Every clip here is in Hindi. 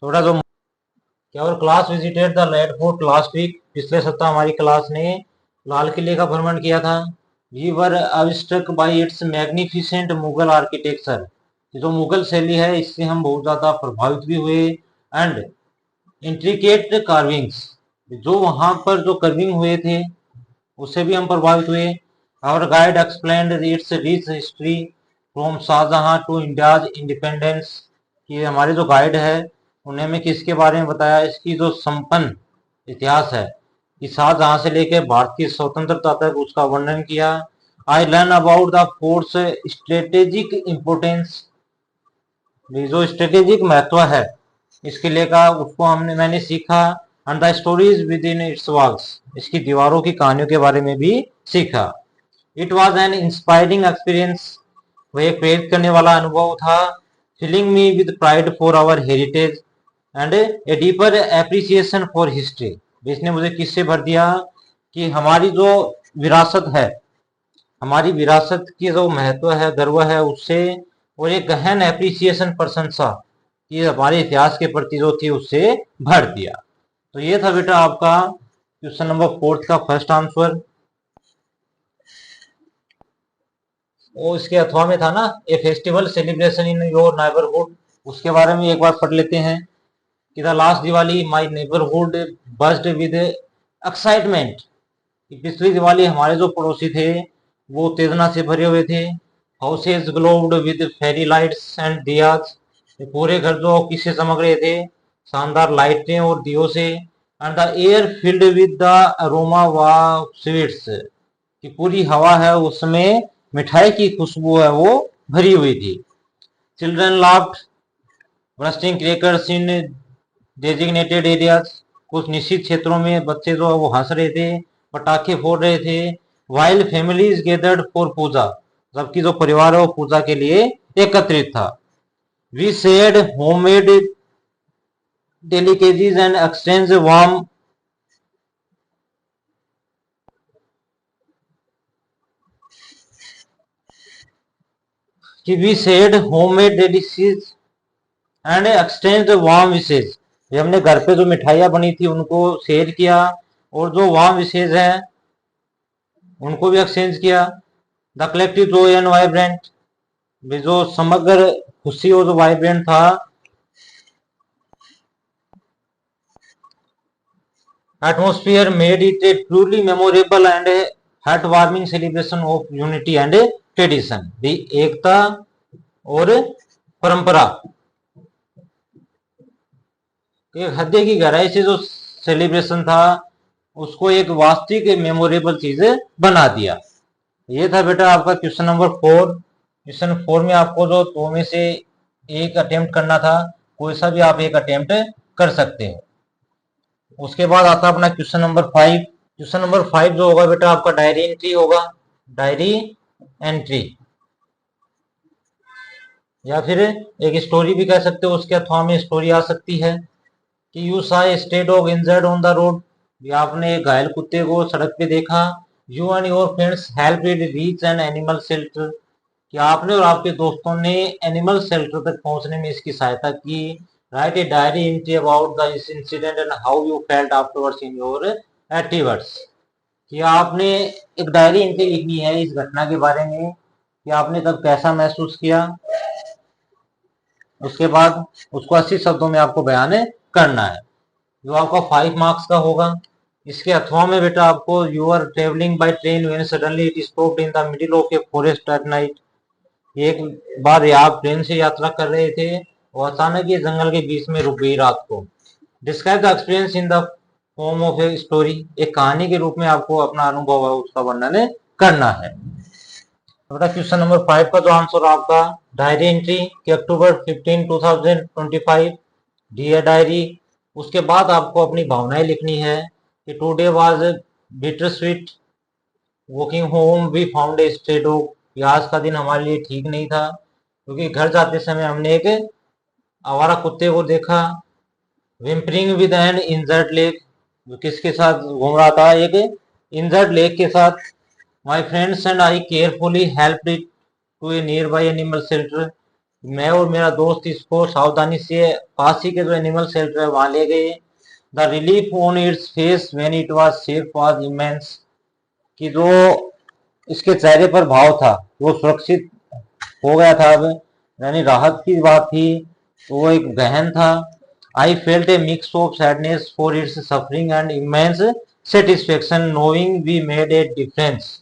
थोड़ा जो क्या और class visited the Red Fort last week. पिछले सप्ताह हमारी क्लास ने लाल किले का भ्रमण किया था। We were awestruck by its magnificent Mughal architecture. जो मुगल शैली है इससे हम बहुत ज्यादा प्रभावित भी हुए। एंड इंट्रिकेट कार्विंग्स, जो वहां पर जो कर्विंग हुए थे उससे भी हम प्रभावित हुए। Our guide explained its rich history from Shah Jahan to India's independence. कि हमारे जो गाइड है उन्हें हमें किसके बारे में बताया, इसकी जो संपन्न इतिहास है कि शाहजहां से लेकर भारत की स्वतंत्रता तक उसका वर्णन किया। I learn about the fort's strategic importance. जो स्ट्रेटेजिक महत्व है इस किले का उसको मैंने सीखा। And the stories within its walls, इसकी दीवारों की कहानियों के बारे में भी सीखा। It was an inspiring experience, वह एक प्रेरित करने वाला अनुभव था। Filling me with pride for our heritage and a deeper appreciation for history. इसने मुझे किससे भर दिया कि हमारी जो विरासत है, हमारी विरासत की जो महत्व है, गर्व है उससे, और एक गहन एप्रिसिएशन, प्रशंसा कि हमारे इतिहास के प्रति जो थी उससे भर दिया। तो ये था बेटा आपका क्वेश्चन नंबर 4 का फर्स्ट आंसर। वो इसके अथवा में था ना, a festival celebration in your neighbourhood, उसके बारे में एक बार पढ़ लेते हैं कि the last Diwali my neighbourhood buzzed with excitement. पिछली दिवाली हमारे जो पड़ोसी थे वो उत्तेजना से भरे हुए थे। Houses glowed with fairy lights and diyas, पूरे घर जो किससे चमक रहे थे, शानदार लाइटें और दियों से। And the air filled with the aroma of sweets, कि पूरी हवा है उसमें मिठाई की खुशबू है वो भरी हुई थी। चिल्ड्रन लाफ्ड बर्स्टिंग क्रैकर्स इन डेजिग्नेटेड एरियाज, कुछ निश्चित क्षेत्रों में बच्चे जो वो हंस रहे थे, पटाखे फोड़ रहे थे। वाइल फैमिलीज गेदर्ड फॉर पूजा, जबकि जो परिवार है वो पूजा के लिए एकत्रित था। We shared homemade delicacies and exchange warm, कि we shared homemade delicacies and exchange warm wishes. ये हमने घर पे जो मिठाइयाँ बनी थी उनको शेयर किया, और जो वार्म विशेज है उनको भी एक्सचेंज किया। The collective Joy and vibrant, जो समग्र खुशी और जो वाइब्रेंट था, atmosphere made it A truly memorable and heart warming celebration of unity and tradition. भी एकता और परंपरा, एक हृदय की गहराई से जो सेलिब्रेशन था उसको एक वास्तविक मेमोरेबल चीज बना दिया। ये था बेटा आपका क्वेश्चन नंबर 4। क्वेश्चन 4 में आपको जो दो में से एक अटेम्प्ट करना था, कोई सा भी आप एक अटेम्प्ट कर सकते हो। उसके बाद आता अपना क्वेश्चन नंबर 5। क्वेश्चन नंबर 5 जो होगा बेटा आपका डायरी एंट्री होगा। डायरी एंट्री, या फिर एक स्टोरी भी कह सकते हो, उसके अथवा में स्टोरी आ सकती है कि you saw a stray dog injured on the road, आपने एक घायल कुत्ते को सड़क पे देखा। You and your friends help it reach an animal shelter, कि आपने और आपके दोस्तों ने एनिमल शेल्टर तक पहुंचने में इसकी सहायता की। Write a diary entry about the incident and how you felt afterwards in your एक्टिवर्ड्स, कि आपने एक डायरी एंट्री लिखनी है इस घटना के बारे में कि आपने तब कैसा महसूस किया। उसके बाद उसको 80 शब्दों में आपको बयान करना है, जो आपका 5 मार्क्स का होगा। इसके अथवा में बेटा आपको you are travelling by train when suddenly it stopped in the middle of a forest at night. एक बार आप ट्रेन से यात्रा कर रहे थे और अचानक ये जंगल के बीच में रुक गई रात को। Describe the experience in the form of a story, एक कहानी के रूप में आपको अपना अनुभव है उसका वर्णन करना है। क्वेश्चन नंबर 5 का जो आंसर आपका डायरी एंट्री कि अक्टूबर 15 2025 डियर डायरी। उसके बाद आपको अपनी भावनाएं लिखनी है कि today was bitter sweet walking home we found a stray dog, आज का दिन हमारे लिए ठीक नहीं था क्योंकि घर जाते समय हमने एक आवारा कुत्ते को देखा। विम्परिंग विद एन इंजर्ड लेग, जो किसके साथ घूम रहा था, एक इंजर्ड लेग के साथ। My friends and I carefully helped it to a nearby animal shelter, मैं और मेरा दोस्त इसको सावधानी से पास ही के जो एनिमल शेल्टर है वहां ले गए। The relief on its face when it was safe was immense, कि जो इसके चेहरे पर भाव था वो सुरक्षित हो गया था अब, यानी राहत की बात थी, तो वो एक गहन था। I felt a mix of sadness for its suffering and immense satisfaction knowing we made a difference.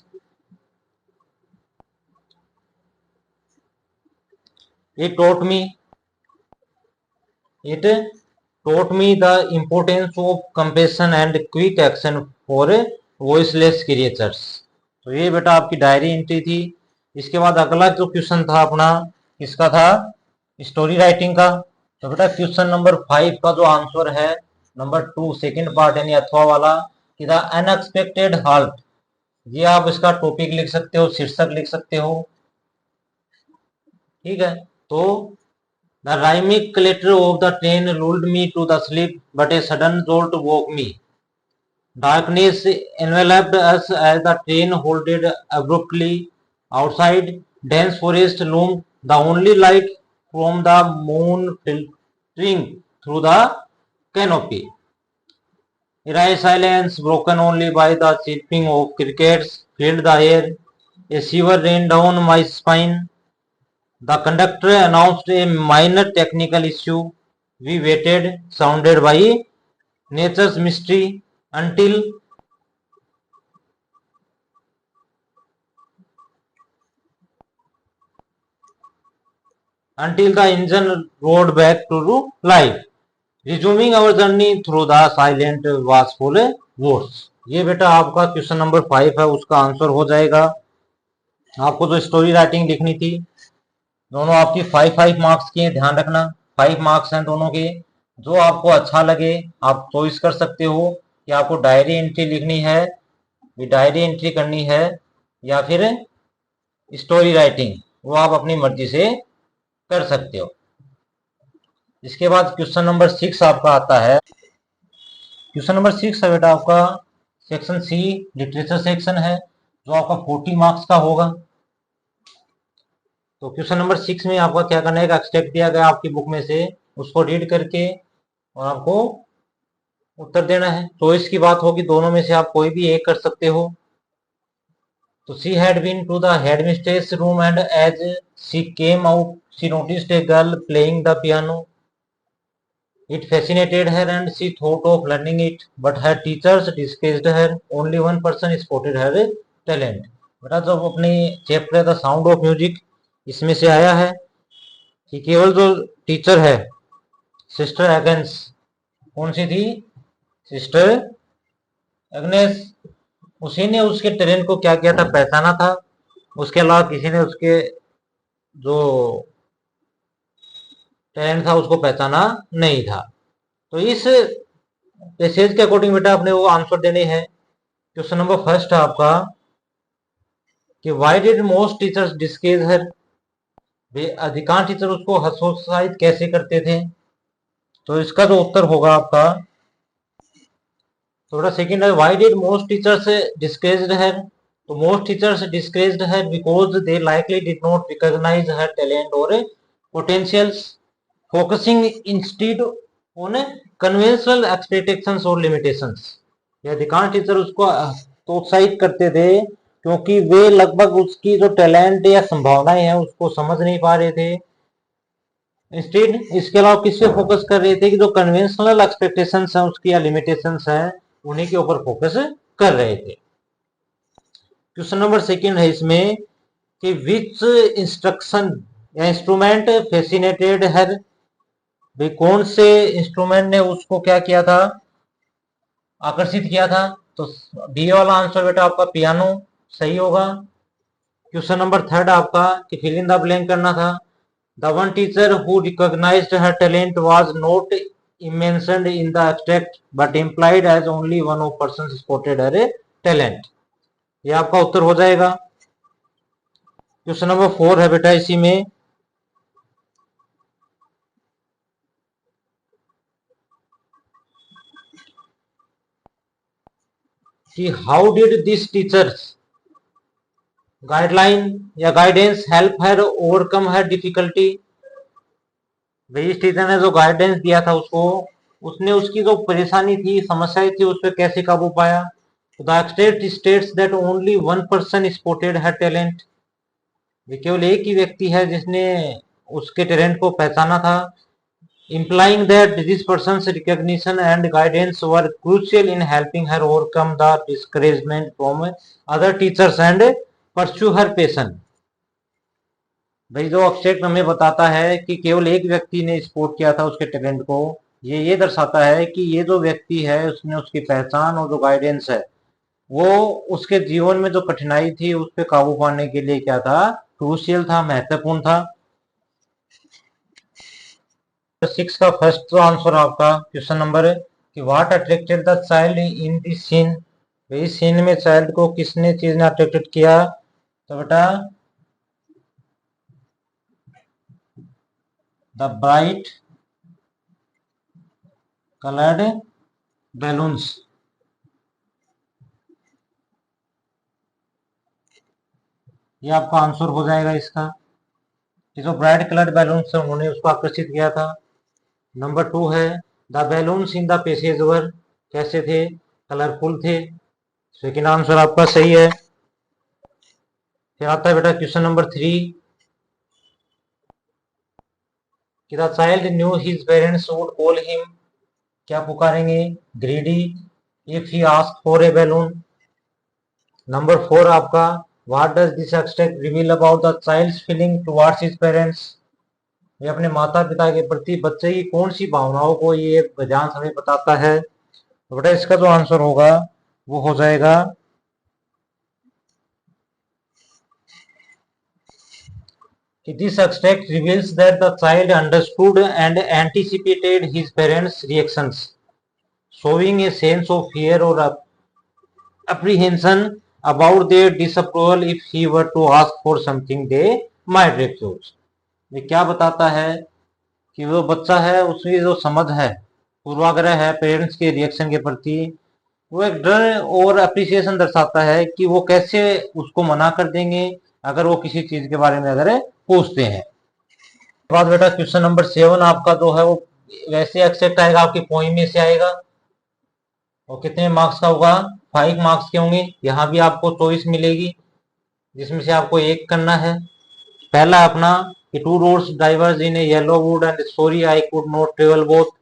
It taught me it taught me the importance of compassion and quick action for voiceless creatures. तो ये बेटा आपकी डायरी एंट्री थी। इसके बाद अगला जो क्वेश्चन था अपना, किसका था? स्टोरी राइटिंग का। तो बेटा क्वेश्चन नंबर 5 का जो आंसर है नंबर 2 सेकंड पार्ट यानी अथवा वाला, कि द अनएक्सपेक्टेड हाल्ट। ये आप इसका टॉपिक लिख सकते हो, शीर्षक लिख सकते हो, ठीक है। तो the rhythmic clatter of the train lulled me to the sleep, but a sudden jolt woke me. Darkness enveloped us as the train halted abruptly. Outside, dense forest loomed, the only light from the moon filtering through the canopy. Eerie silence, broken only by the chirping of crickets, filled the air. A shiver ran down my spine. The conductor announced a minor technical issue. We waited, surrounded by nature's mystery, until the engine roared back to life, resuming our journey through the silent watchful woods. ये बेटा आपका क्वेश्चन नंबर 5 है, उसका आंसर हो जाएगा। आपको जो स्टोरी राइटिंग लिखनी थी, दोनों आपकी 5 मार्क्स की है, ध्यान रखना 5 मार्क्स हैं दोनों के। जो आपको अच्छा लगे आप चॉइस कर सकते हो कि आपको डायरी एंट्री लिखनी है, डायरी एंट्री करनी है, या फिर स्टोरी राइटिंग, वो आप अपनी मर्जी से कर सकते हो। इसके बाद क्वेश्चन नंबर 6 आपका आता है। क्वेश्चन नंबर 6 है बेटा आपका सेक्शन सी, लिटरेचर सेक्शन है, जो आपका 40 मार्क्स का होगा। तो क्वेश्चन नंबर 6 में आपका क्या करना है, एक एक्सट्रैक्ट दिया गया आपकी बुक में से, उसको रीड करके और आपको उत्तर देना है। चॉइस की बात होगी, दोनों में से आप कोई भी एक कर सकते हो। तो she had been to the headmistress room and as she came out she noticed a girl playing the piano. It fascinated her and she thought of learning it, but her teachers discouraged her. Only one person spotted her talent. बेटा जब अपनी चैप्टर है द साउंड ऑफ म्यूजिक, इसमें से आया है कि केवल जो टीचर है सिस्टर एगन्स, कौन सी थी? सिस्टर एग्नेस, उसी ने उसके टैलेंट को क्या किया था, पहचाना था। उसके अलावा किसी ने उसके जो टैलेंट था उसको पहचाना नहीं था। तो इस पैसेज के अकॉर्डिंग बेटा आपने वो आंसर देने हैं। क्वेश्चन नंबर फर्स्ट है आपका कि why did most teachers discourage हर। अधिकांश टीचर उसको हतोत्साहित कैसे करते थे? तो इसका जो उत्तर होगा आपका, थोड़ा सेकंड है, why did most teachers discouraged her. तो most teachers discouraged her because they likely did not recognise her talent और potentials, focusing instead on conventional expectations और लिमिटेशंस। ये अधिकांश टीचर उसको प्रोत्साहित करते थे क्योंकि वे लगभग उसकी जो टैलेंट या संभावनाएं हैं उसको समझ नहीं पा रहे थे। इंस्टेड इसके अलावा किस पे फोकस कर रहे थे कि जो कन्वेंशनल एक्सपेक्टेशंस हैं उसकी या लिमिटेशंस हैं उन्हीं के ऊपर फोकस कर रहे थे। क्वेश्चन नंबर सेकंड है इसमें कि विच इंस्ट्रक्शन या इंस्ट्रूमेंट फैसिनेटेड हर। भाई कौन से इंस्ट्रूमेंट ने उसको क्या किया था, आकर्षित किया था? तो डी वाला आंसर बेटा आपका पियानो सही होगा। क्वेश्चन नंबर थर्ड आपका कि फिल इन द ब्लैंक करना था। The one teacher who recognised her talent was not mentioned in the abstract but implied as only one of persons spotted her talent। ये आपका उत्तर हो जाएगा। क्वेश्चन नंबर 4 है बेटा इसी में कि how did this teachers guideline या गाइडेंस हेल्प हर ओवरकम हर डिफिकल्टी। भाई इस टीचर ने जो गाइडेंस दिया था उसको, उसने उसकी जो परेशानी थी, समस्याएं थी, उस पर कैसे काबू पाया। The extract states that only one person spotted है टैलेंट। केवल एक ही व्यक्ति है जिसने उसके टैलेंट को पहचाना था। implying that this person's recognition and guidance were crucial in helping her overcome the discouragement from other teachers and pursue her passion। भाई जो ऑब्जेक्ट हमें बताता है कि केवल एक व्यक्ति ने सपोर्ट किया था उसके टैलेंट को, ये दर्शाता है कि ये जो व्यक्ति है उसने उसकी पहचान और जो गाइडेंस है वो उसके जीवन में जो कठिनाई थी उस पर काबू पाने के लिए क्या था, क्रूशियल था, महत्वपूर्ण था। 6 का फर्स्ट आंसर आपका क्वेश्चन नंबर है कि what attracted the child in this scene. इस सीन में चाइल्ड को किसने चीज ने अट्रैक्टेड किया, तो बेटा द ब्राइट कलर्ड बैलून्स। ये आपका आंसर हो जाएगा इसका, कि जो ब्राइट कलर्ड बैलून्स है उन्होंने उसको आकर्षित किया था। नंबर 2 है the balloons in the passage were, कैसे थे, कलरफुल थे। सेकेंड आंसर आपका सही है। फिर आता है बेटा क्वेश्चन नंबर 3 कि the child knew his parents would call him, क्या पुकारेंगे, greedy if he ask for a balloon. Number 4 आपका what does this extract reveal about the child's feeling towards his parents. ये अपने माता पिता के प्रति बच्चे की कौन सी भावनाओं को ये गद्यांश हमें बताता है। तो बेटा इसका जो आंसर होगा वो हो जाएगा this extract reveals that the child understood and anticipated his parents' reactions, showing a sense of fear or apprehension about their disapproval if he were to ask for something they might refuse। ये क्या बताता है कि वो बच्चा है उसकी जो समझ है, पूर्वाग्रह है पेरेंट्स के रिएक्शन के प्रति, वो एक डर और अप्रिसिएशन दर्शाता है कि वो कैसे उसको मना कर देंगे अगर वो किसी चीज के बारे में अगर पूछते हैं। बाद बेटा क्वेश्चन नंबर 7 आपका जो है वो वैसे एक्सेप्ट आएगा, आपकी पोइम में से आएगा और कितने मार्क्स का होगा, 5 मार्क्स के होंगे। यहाँ भी आपको चॉइस मिलेगी जिसमें से आपको एक करना है। पहला अपना कि two roads diverge in a yellow wood and sorry I could not travel both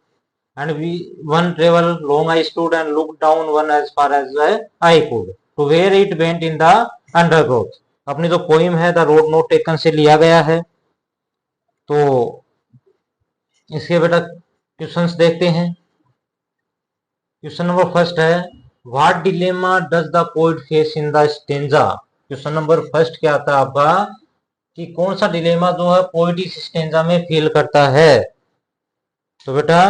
and we one travel long I stood and looked down one as far as I could to where it went in the undergrowth। अपनी जो पोइम है द रोड नॉट टेकन से लिया गया है। तो इसके बेटा क्वेश्चंस देखते हैं। क्वेश्चन नंबर फर्स्ट है what dilemma does the poet face in the stanza. Question number first क्या आता है आपका कि कौन सा डिलेमा जो है पोएट इस स्टेंजा में फील करता है। तो बेटा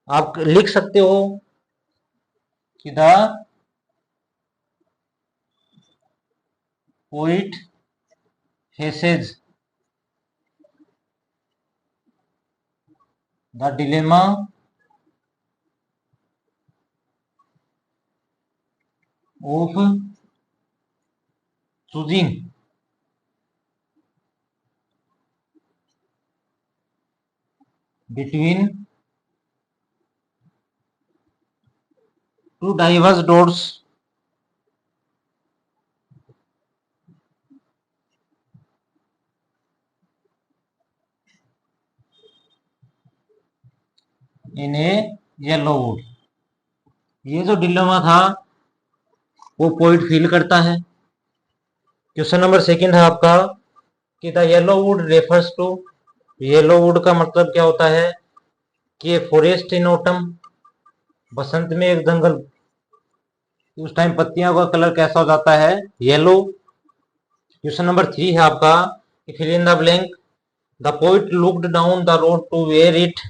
आप लिख सकते हो कि the poet faces the dilemma of choosing between two diverse doors in a yellow would. ये जो डिलेमा था वो पोइट फील करता है। क्वेश्चन नंबर सेकंड है आपका कि the yellow wood refers to. Yellow wood का मतलब क्या होता है कि फॉरेस्ट इन ऑटम, बसंत में एक जंगल, उस टाइम पत्तियों का कलर कैसा हो जाता है, येलो। क्वेश्चन नंबर 3 है आपका कि fill in the blank the poet looked down the road to where it.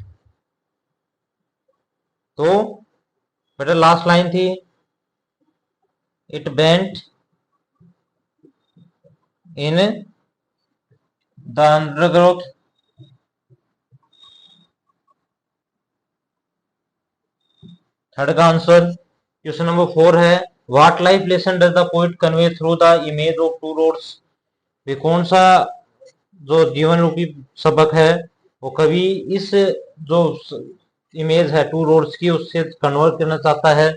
तो बेटा लास्ट लाइन थी it bent in the undergrowth. Third का आंसर क्वेश्चन नंबर 4 है what life lesson does the poet convey through the image of two roads. ये कौन सा जो जीवन रूपी सबक है वो कवि इस जो इमेज है टू रोड्स की उससे कन्वर्ट करना चाहता है।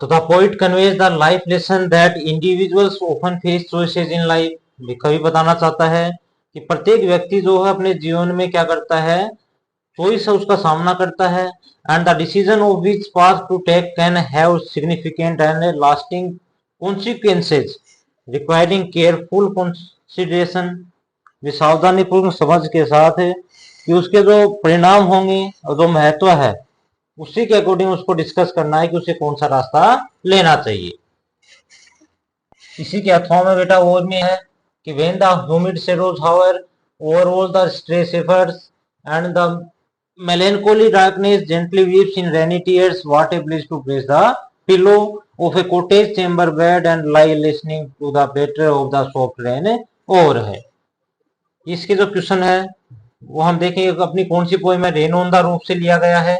तो the poet conveys the life lesson that individuals often face choices in life. कवि बताना चाहता है कि प्रत्येक व्यक्ति जो है अपने जीवन में क्या करता है, चॉइस है उसका सामना करता है। And the decision of which path to take can have significant and lasting consequences requiring careful consideration. सावधानी पूर्ण समझ के साथ है कि उसके जो परिणाम होंगे और जो महत्व है उसी के अकॉर्डिंग उसको डिस्कस करना है कि उसे कौन सा रास्ता लेना चाहिए। इसी के अथवा में बेटा और में है कि when the humid shadows hover over all the stray shepherds and the melancholy darkness gently weeps in rainy tears, what a bliss to place the pillow of a cottage chamber bed and lie listening to the patter of the soft rain और है। इसके जो क्वेश्चन है वो हम देखेंगे अपनी कौन सी पोएम है, रेन ऑन द रूफ से लिया गया है।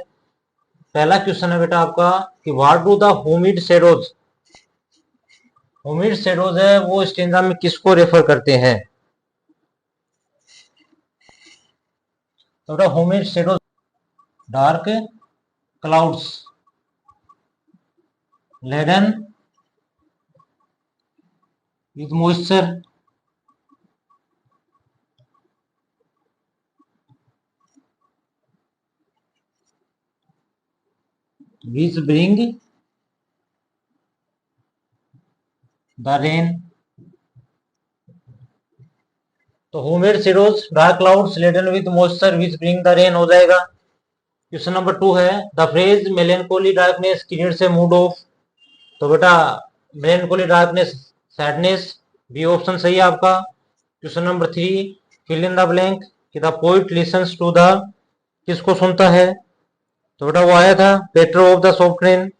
पहला क्वेश्चन है बेटा आपका कि what do the humid shadows, humid shadows है वो स्टेंजा में किसको रेफर करते हैं। तो बेटा humid shadows dark clouds laden with moisture which bring the rain। तो humid shadows dark clouds laden with moisture which bring the rain हो जाएगा। क्वेश्चन नंबर 2 है the phrase melancholy darkness creates a mood of. तो बेटा melancholy darkness sadness, B option सही है आपका। Question number 3 fill in the blank कि the poet listens to the, किसको सुनता है। तो बेटा वो आया था petro of the soft rain,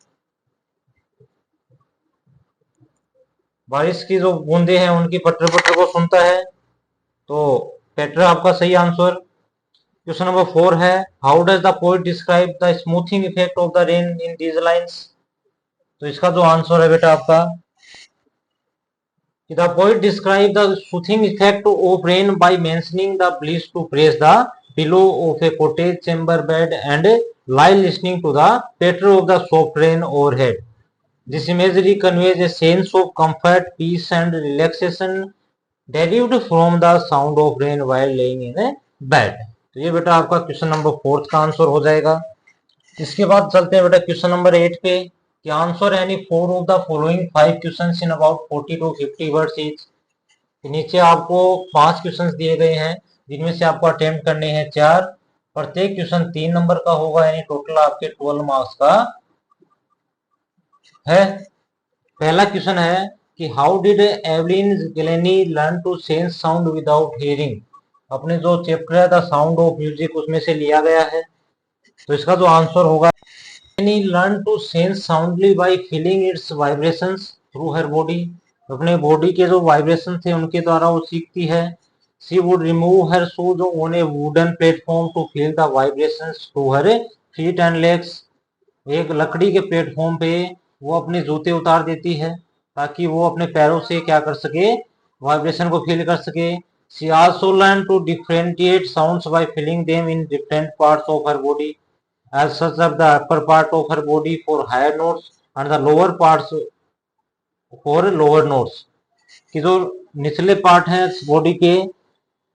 बारिश की जो बूंदे हैं उनकी पटर पटर को सुनता है। तो पेट्रो आपका सही आंसर। क्वेश्चन नंबर 4 है how does the poet describe the smoothing effect of the rain in these lines. तो इसका जो आंसर है बेटा आपका कि the poet describe the soothing effect of rain by mentioning the bliss to press the pillow of a cottage chamber bed and lie listening to the patter of the soft rain overhead. This imagery conveys a sense of comfort, peace and relaxation derived from the sound of rain while laying in a bed। तो ये बेटा आपका क्वेश्चन नंबर 4 का आंसर हो जाएगा। इसके बाद चलते हैं बेटा क्वेश्चन नंबर 8 पे कि answer any 4 of the following 5 questions in about 40 to 50 words each. नीचे आपको 5 क्वेश्चंस दिए गए हैं जिनमें से आपको अटेम्प्ट करने हैं 4, प्रत्येक क्वेश्चन 3 नंबर का होगा यानी टोटल आपके 12 मार्क्स का है। पहला क्वेश्चन है कि how did Evelyn Glennie learn to sense sound without hearing. अपने जो चैप्टर है द साउंड ऑफ म्यूजिक उसमें से लिया गया है। तो इसका जो आंसर होगा Glennie learn to sense soundly by feeling its vibrations through her body. अपने बॉडी के जो वाइब्रेशन थे उनके द्वारा वो सीखती है। She would remove her shoes on a wooden platform to feel the vibrations to her feet and legs। एक लकड़ी के प्लेटफॉर्म पे वो अपने जूते उतार देती है ताकि वो अपने पैरों से क्या कर सके, वाइब्रेशन को फील कर सके। She also learned to differentiate sounds by feeling them in different parts of her body, as such as the upper part of her body for higher notes and the lower parts for lower notes। कि जो निचले पार्ट हैं बॉडी के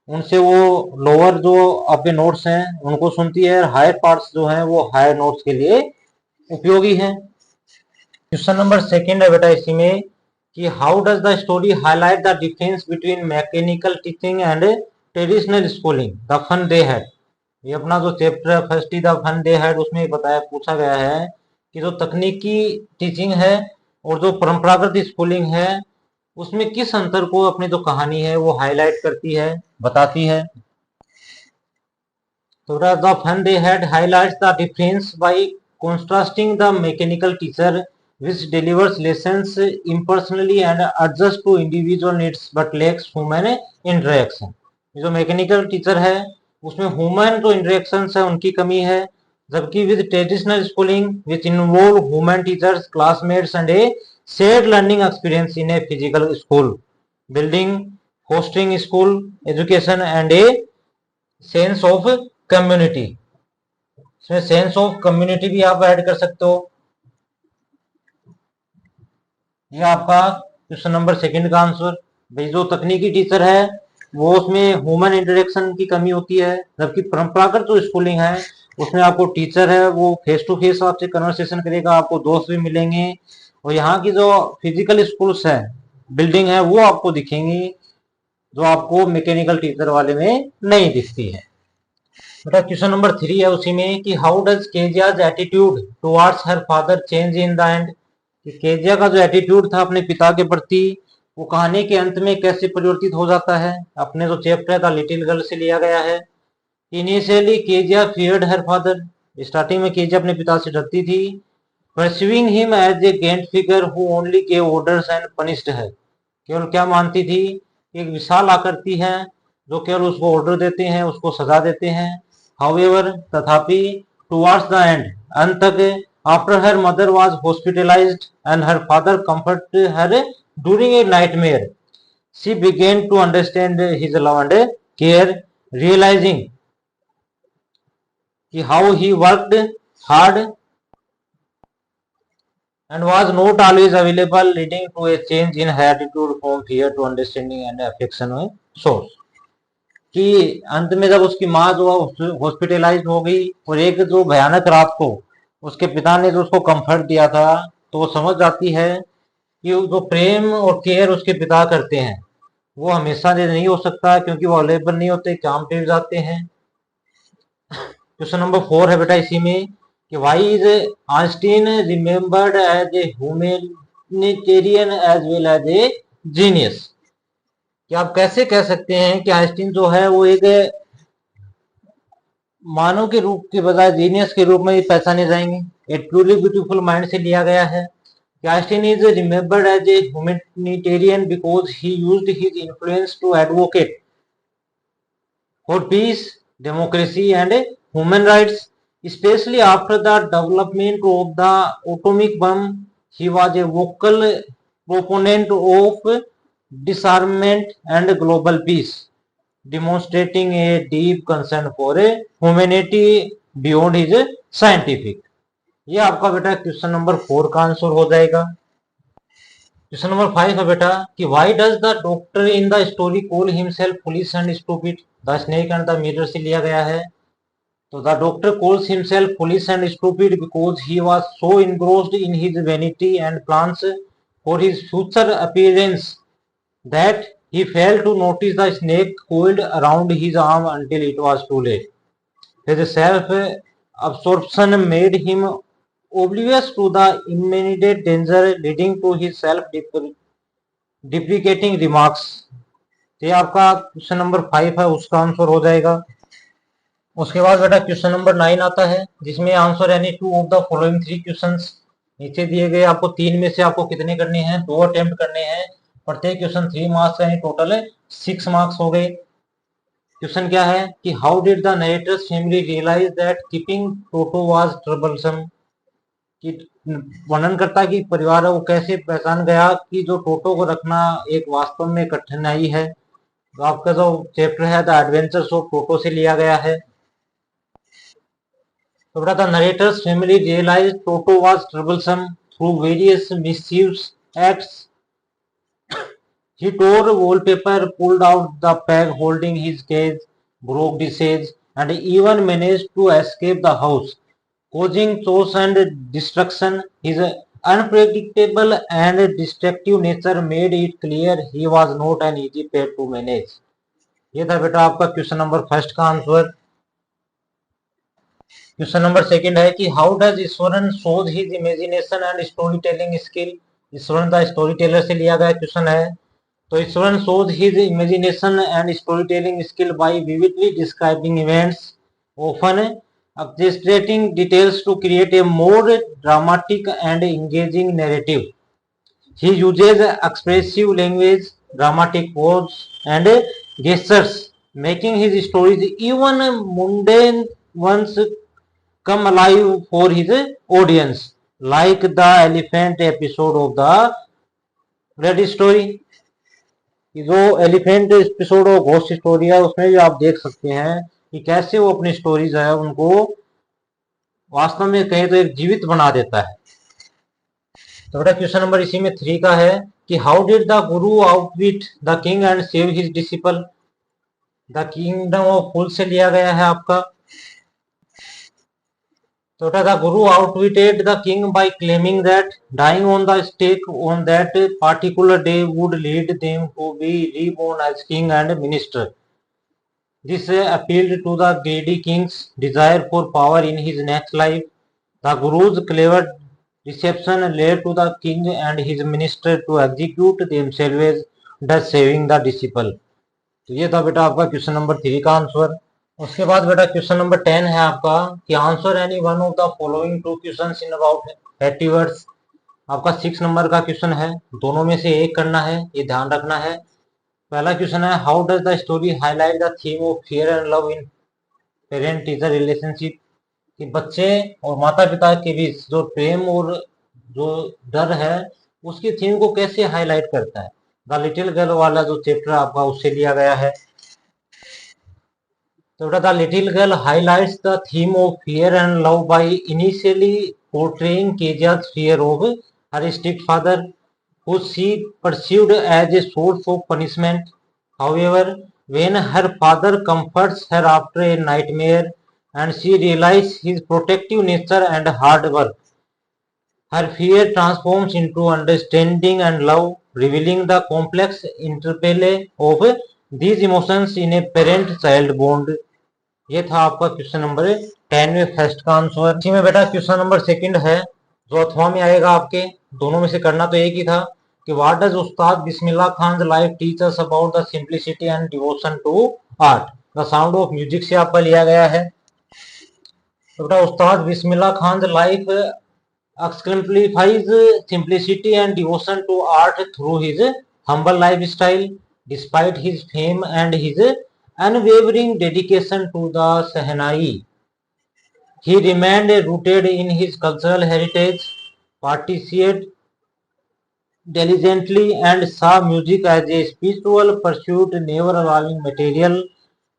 उनसे वो लोअर जो आपके नोट्स हैं उनको सुनती है और हायर पार्ट्स जो हैं वो हायर नोट्स के लिए उपयोगी है। क्वेश्चन नंबर 2 है बेटा इसी में कि how does the story highlight the difference between mechanical teaching and traditional schooling the fun they had. ये अपना जो चैप्टर है first the fun they had उसमें बताया पूछा गया है कि जो तकनीकी टीचिंग है और जो परंपरागत स्कूलिंग है उसमें किस अंतर को अपनी जो कहानी है वो हाईलाइट करती है, बताती है। तो the fun they had highlights the difference by contrasting the mechanical teacher which delivers lessons impersonally and adjusts to individual needs but lacks human interaction। जो मैकेनिकल टीचर है उसमें ह्यूमन जो इंटरेक्शंस है उनकी कमी है, जबकि with traditional schooling which involve human teachers classmates and A shared learning experience in a physical school building fostering school education and a sense of community, इसमें सेंस ऑफ कम्युनिटी भी आप ऐड कर सकते हो। ये आपका क्वेश्चन नंबर सेकंड का आंसर। भाई जो तकनीकी टीचर है वो उसमें ह्यूमन इंटरेक्शन की कमी होती है, जबकि परंपरागत जो स्कूलिंग है उसमें आपको टीचर है वो फेस टू फेस आपसे कन्वर्सेशन करेगा, आपको दोस्त भी मिलेंगे, और यहाँ की जो फिजिकल स्कूल्स है, बिल्डिंग है, वो आपको दिखेंगी, जो आपको मैकेनिकल टीचर वाले में नहीं दिखती है। बेटा क्वेश्चन नंबर 3 है उसी में कि how does Keziah's attitude towards her father change in the end, कि केजिया का जो एटीट्यूड था अपने पिता के प्रति वो कहानी के अंत में कैसे परिवर्तित हो जाता है। अपने जो चैप्टर था लिटिल गर्ल से लिया गया है। Initially Kezia feared her father, starting में केजिया अपने पिता से डरती थी। Pursuing him as a grand figure who only gave orders and punished है, केवल क्या मानती थी, एक विशाल आकृति है जो केवल उसको ऑर्डर देते हैं, उसको सजा देते हैं। हाउएवर तथापि टुवर्ड्स द एंड, अंत तक, after her mother was hospitalised and her father comfort her during a nightmare, she began to understand his love and care, realising कि how he worked hard and was not always available, leading to a change in her attitude from fear to understanding and affection with source, कि अंत में जब उसकी माँ जो हॉस्पिटलाइज हो गई और एक जो भयानक रात को उसके पिता ने जो उसको कंफर्ट दिया था, तो वो समझ जाती है कि जो प्रेम और केयर उसके पिता करते हैं वो हमेशा से नहीं हो सकता, क्योंकि वो अवेलेबल नहीं होते, काम पे जाते हैं। क्वेश्चन नंबर 4 है बेटा इसी में कि why is Einstein remembered as a humanitarian as well as a genius, कि आप कैसे कह सकते हैं कि आइंस्टीन जो है वो एक मानव के रूप के बजाय जीनियस के रूप में पहचाने जाएंगे। ए ट्रूली ब्यूटीफुल माइंड से लिया गया है कि Einstein is remembered as a humanitarian because he used his influence to advocate for peace, democracy and human rights, especially after the development of the atomic bomb. He was a vocal proponent of disarmament and global peace, demonstrating a deep concern for humanity beyond his scientific। ये आपका बेटा क्वेश्चन नंबर 4 का आंसर हो जाएगा। क्वेश्चन नंबर 5 है बेटा कि why does the doctor in the story call himself foolish and stupid, the snake and the mirror से लिया गया है। तो the doctor calls himself foolish and stupid because he was so इनग्रोस्ड in his vanity and plans for his future appearance that he failed to notice the snake coiled around his arm until it was too late. His self-absorption made him oblivious to the imminent danger, leading to his self-deprecating remarks। ये आपका क्वेश्चन नंबर 5 है, उसका आंसर हो जाएगा। उसके बाद बेटा क्वेश्चन नंबर 9 आता है जिसमें आंसर यानी 2 ऑफ द फॉलोइंग 3 क्वेश्चंस नीचे दिए गए। आपको 3 में से आपको कितने करने हैं, 2 अटेम्प्ट करने हैं। प्रत्येक क्वेश्चन 3 मार्क्स यानी टोटल 6 मार्क्स हो गए। क्वेश्चन क्या है कि how did the narrator's family realise that keeping Toto was troublesome, कि वर्णन करता कि परिवार वो कैसे पहचान गया कि जो टोटो को रखना एक वास्तव में कठिनाई है। तो आपका जो चैप्टर है द एडवेंचर्स ऑफ टोटो से लिया गया है। तो बेटा the narrator's family realise Toto was troublesome through various mischievous acts. He tore wallpaper, pulled out the peg holding his cage, broke dishes, and even managed to escape the house, causing chaos and destruction. His unpredictable and destructive nature made it clear he was not an easy pet to manage। ये था बेटा आपका क्वेश्चन नंबर फर्स्ट का आंसर। क्वेश्चन नंबर सेकंड है कि how does Ishwaran shows his imagination and storytelling skill. Ishwaran the storyteller से लिया गया क्वेश्चन है। तो Ishwaran shows his imagination and storytelling skill by vividly describing events, often orchestrating details to create a more dramatic and engaging narrative. He uses expressive language, dramatic pose, and gestures, making his stories, even mundane ones, come alive for his audience, like the elephant episode of the Red Story। जो एलिफेंट एपिसोड और घोस्ट स्टोरी है उसमें भी आप देख सकते हैं कि कैसे वो अपनी स्टोरीज है उनको वास्तव में कहें तो एक जीवित बना देता है। तो बेटा क्वेश्चन नंबर इसी में 3 का है कि how did the guru outwit the king and save his disciple. The kingdom of fool से लिया गया है आपका। तो the guru outwitted the king by claiming that dying on the stake on that particular day would lead them to be reborn as king and minister. This appealed to the greedy king's desire for power in his next life. The guru's clever deception led to the king and his minister to execute themselves, thus saving the disciple. तो ये था बेटा आपका क्वेश्चन नंबर 3 का आंसर। उसके बाद बेटा क्वेश्चन नंबर 10 है आपका कि answer any one of the following two questions in about 80 words. आपका 6 नंबर का क्वेश्चन है, दोनों में से एक करना है, ये ध्यान रखना है। पहला क्वेश्चन है how does the story highlight the theme of fear and love in parent teacher relationship. कि बच्चे और माता पिता के बीच जो प्रेम और जो डर है उसकी थीम को कैसे हाईलाइट करता है। द लिटिल गर्ल वाला जो चैप्टर आपका उससे लिया गया है। So the little girl highlights the theme of fear and love by initially portraying Keja's fear of her strict father, who she perceived as a source of punishment. However, when her father comforts her after a nightmare and she realizes his protective nature and hard work, her fear transforms into understanding and love, revealing the complex interplay of these emotions in a parent-child bond. ये था आपका क्वेश्चन नंबर 10 में फर्स्ट का आंसर। इसी में बेटा क्वेश्चन नंबर सेकंड है जो अथवा में आएगा आपके, दोनों में से करना तो एक ही था कि what does Ustad Bismillah Khan life teach us about the simplicity and devotion to art. The sound of music से आपका लिया गया है। तो बेटा Ustad Bismillah Khan life exemplifies simplicity and devotion to art through his humble lifestyle. Despite his fame and his unwavering dedication to the Sahanai, he remained rooted in his cultural heritage, participated diligently, and saw music as a spiritual pursuit, never allowing material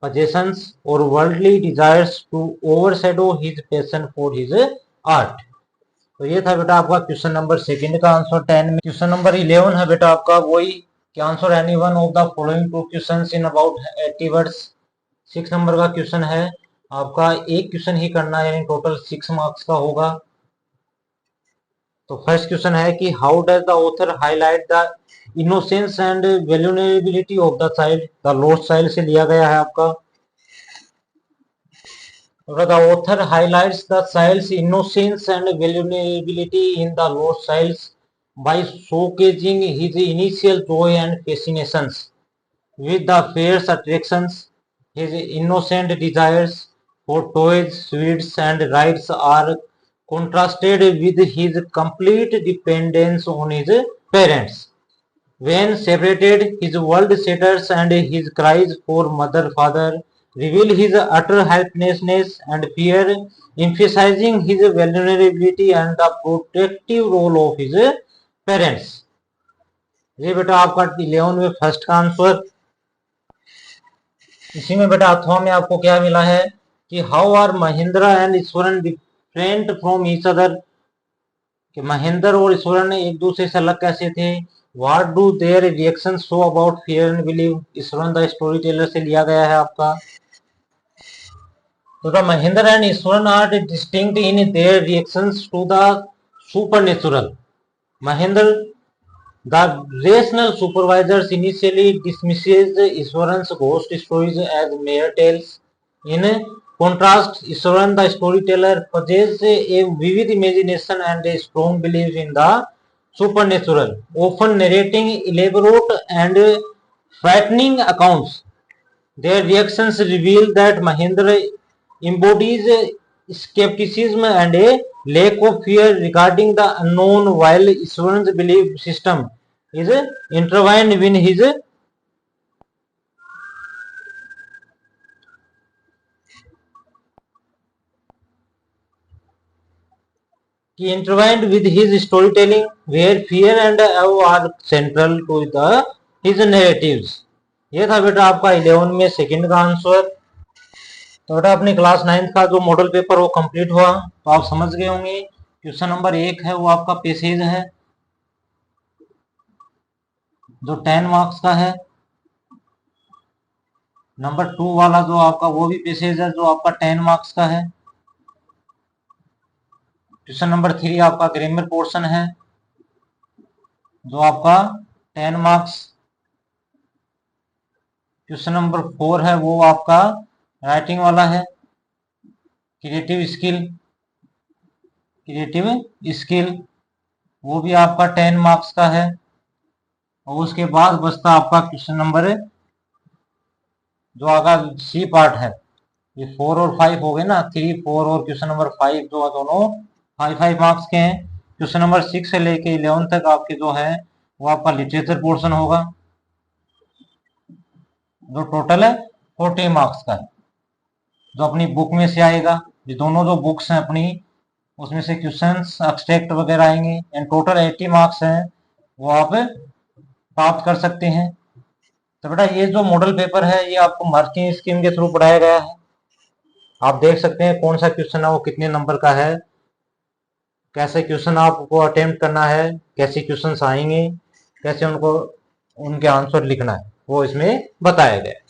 possessions or worldly desires to overshadow his passion for his art. तो ये था बेटा आपका क्वेश्चन नंबर सेकंड का आंसर 10 में। क्वेश्चन नंबर 11 है बेटा आपका वही कि answer any one of the following two questions in about 80 words. 6 number का क्वेश्चन है आपका, एक क्वेश्चन ही करना है, यानी टोटल 6 मार्क्स का होगा। तो फर्स्ट क्वेश्चन है कि how does the author highlight the innocence and vulnerability of the child. The lost child से लिया गया है आपका। The author highlights the child's innocence and vulnerability in the lost child by showcasing his initial joy and fascinations with the fair's attractions. His innocent desires for toys, sweets, and rides are contrasted with his complete dependence on his parents. When separated, his world shatters and his cries for mother, father reveal his utter helplessness and fear, emphasizing his vulnerability and the protective role of his parents. ये बेटा आपका 11 में फर्स्ट का आंसर। इसी में बेटा अथवा में आपको क्या मिला है कि how are Mahendra and Ishwaran different from each other. कि महेंद्र और ईश्वरन एक दूसरे से अलग कैसे थे। What do their reaction show about fear and believe. Eswaran the storyteller से लिया गया है आपका। So the Mahendra and Iswaran are distinct in their reactions to the supernatural. Mahendra, the rational supervisors, initially dismisses Iswaran's ghost stories as mere tales. In contrast, Iswaran, the storyteller, possesses a vivid imagination and a strong belief in the supernatural, often narrating elaborate and frightening accounts. Their reactions reveal that Mahendra embodies skepticism and a lack of fear regarding the unknown, while Ishwaran's belief system is intertwined with his storytelling, where fear and awe are central to his narratives. ये था बेटा आपका 11 में सेकंड का आंसर। तो बेटा अपनी क्लास 9th का जो मॉडल पेपर वो कंप्लीट हुआ, तो आप समझ गए होंगे क्वेश्चन नंबर 1 है वो आपका पैसेज है जो 10 मार्क्स का है। नंबर 2 वाला जो आपका वो भी पैसेज है जो आपका 10 मार्क्स का है। क्वेश्चन नंबर 3 आपका ग्रामर पोर्शन है जो आपका 10 मार्क्स। क्वेश्चन नंबर 4 है वो आपका राइटिंग वाला है, क्रिएटिव स्किल वो भी आपका 10 मार्क्स का है। और उसके बाद बचता आपका क्वेश्चन नंबर जो आगा सी पार्ट है, ये 4 और 5 हो गए ना, 3, 4 और क्वेश्चन नंबर 5 जो दोनों 5 मार्क्स के हैं। क्वेश्चन नंबर 6 से लेके 11 तक आपके जो है वो आपका लिटरेचर पोर्शन होगा जो टोटल है 40 मार्क्स का है, जो अपनी बुक में से आएगा। ये दोनों जो बुक्स हैं अपनी उसमें से क्वेश्चंस एक्सट्रैक्ट वगैरह आएंगे एंड टोटल 80 मार्क्स हैं वो आप प्राप्त कर सकते हैं। तो बेटा ये जो मॉडल पेपर है ये आपको मार्किंग स्कीम के थ्रू पढ़ाया गया है। आप देख सकते हैं कौन सा क्वेश्चन है वो कितने नंबर का है, कैसे क्वेश्चन आपको अटेम्प्ट करना है, कैसे क्वेश्चंस आएंगे, कैसे उनको उनके आंसर लिखना है, वो इसमें बताया गया है।